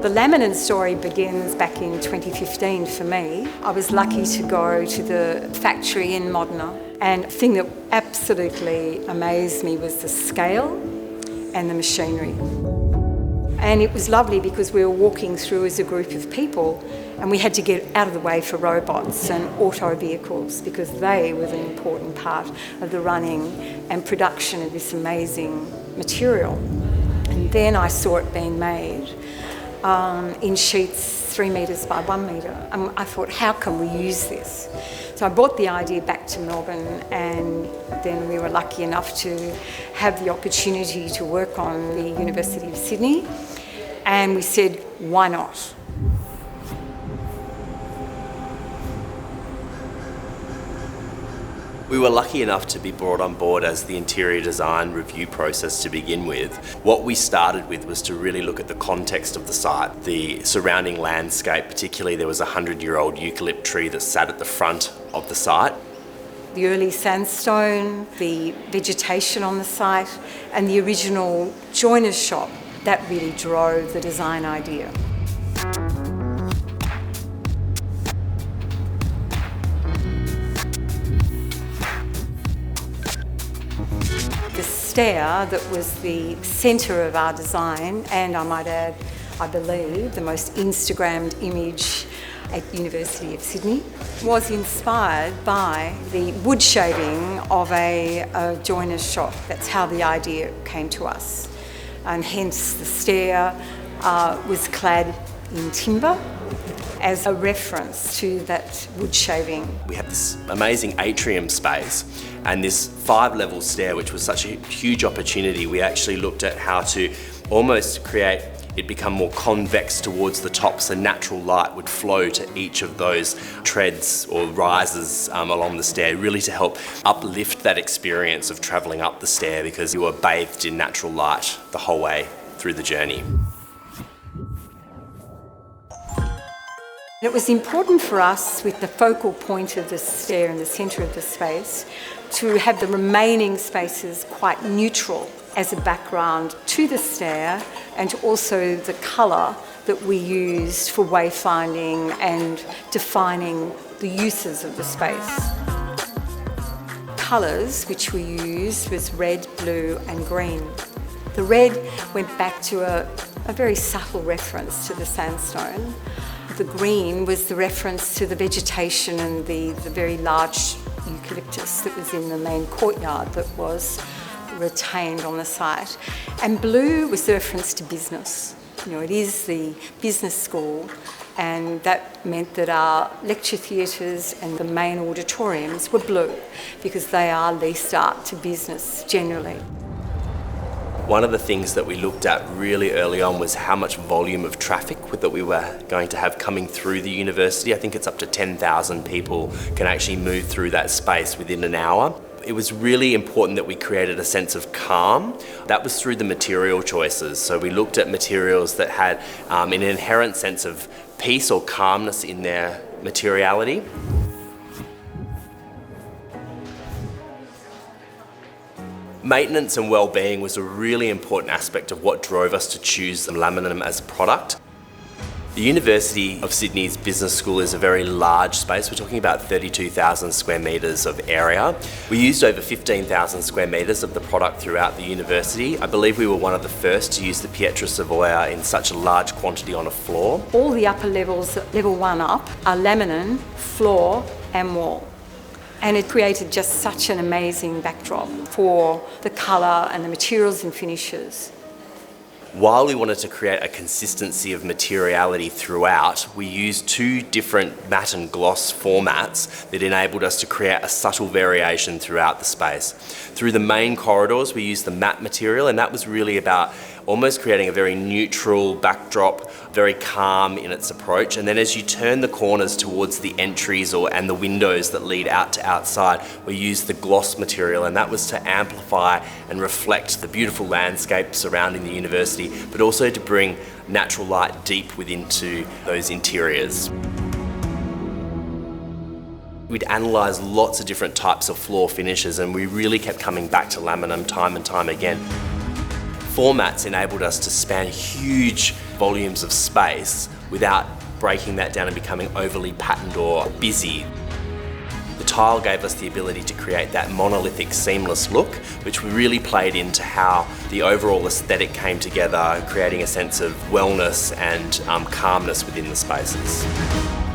The Laminam story begins back in 2015 for me. I was lucky to go to the factory in Modena, and the thing that absolutely amazed me was the scale and the machinery. And it was lovely because we were walking through as a group of people and we had to get out of the way for robots and auto vehicles because they were the important part of the running and production of this amazing material. And then I saw it being made in sheets 3 metres by 1 metre. And I thought, how can we use this? So I brought the idea back to Melbourne, and then we were lucky enough to have the opportunity to work on the University of Sydney. And we said, why not? We were lucky enough to be brought on board as the interior design review process to begin with. What we started with was to really look at the context of the site, the surrounding landscape, particularly there was a 100-year-old eucalypt tree that sat at the front of the site. The early sandstone, the vegetation on the site, and the original joiner's shop, that really drove the design idea. The stair that was the centre of our design, and I might add, I believe, the most Instagrammed image at University of Sydney, was inspired by the wood shaving of a joiner's shop. That's how the idea came to us. And hence the stair was clad in timber as a reference to that wood shaving. We had this amazing atrium space and this 5-level stair, which was such a huge opportunity. We actually looked at how to almost create it become more convex towards the top, so natural light would flow to each of those treads or rises along the stair, really to help uplift that experience of travelling up the stair because you were bathed in natural light the whole way through the journey. It was important for us, with the focal point of the stair in the centre of the space, to have the remaining spaces quite neutral as a background to the stair, and also the colour that we used for wayfinding and defining the uses of the space. Colours which we used was red, blue and green. The red went back to a very subtle reference to the sandstone. The green was the reference to the vegetation and the very large eucalyptus that was in the main courtyard that was retained on the site. And blue was the reference to business. You know, it is the business school, and that meant that our lecture theatres and the main auditoriums were blue because they are leased out to business generally. One of the things that we looked at really early on was how much volume of traffic that we were going to have coming through the university. I think it's up to 10,000 people can actually move through that space within an hour. It was really important that we created a sense of calm. That was through the material choices. So we looked at materials that had an inherent sense of peace or calmness in their materiality. Maintenance and well-being was a really important aspect of what drove us to choose the Laminam as a product. The University of Sydney's Business School is a very large space. We're talking about 32,000 square metres of area. We used over 15,000 square metres of the product throughout the university. I believe we were one of the first to use the Pietra Savoia in such a large quantity on a floor. All the upper levels, level 1 up, are laminate, floor and wall. And it created just such an amazing backdrop for the colour and the materials and finishes. While we wanted to create a consistency of materiality throughout, we used 2 different matte and gloss formats that enabled us to create a subtle variation throughout the space. Through the main corridors, we used the matte material, and that was really about almost creating a very neutral backdrop, very calm in its approach. And then as you turn the corners towards the entries and the windows that lead out to outside, we used the gloss material, and that was to amplify and reflect the beautiful landscape surrounding the university, but also to bring natural light deep into those interiors. We'd analysed lots of different types of floor finishes, and we really kept coming back to Laminam time and time again. Formats enabled us to span huge volumes of space without breaking that down and becoming overly patterned or busy. The tile gave us the ability to create that monolithic, seamless look, which really played into how the overall aesthetic came together, creating a sense of wellness and calmness within the spaces.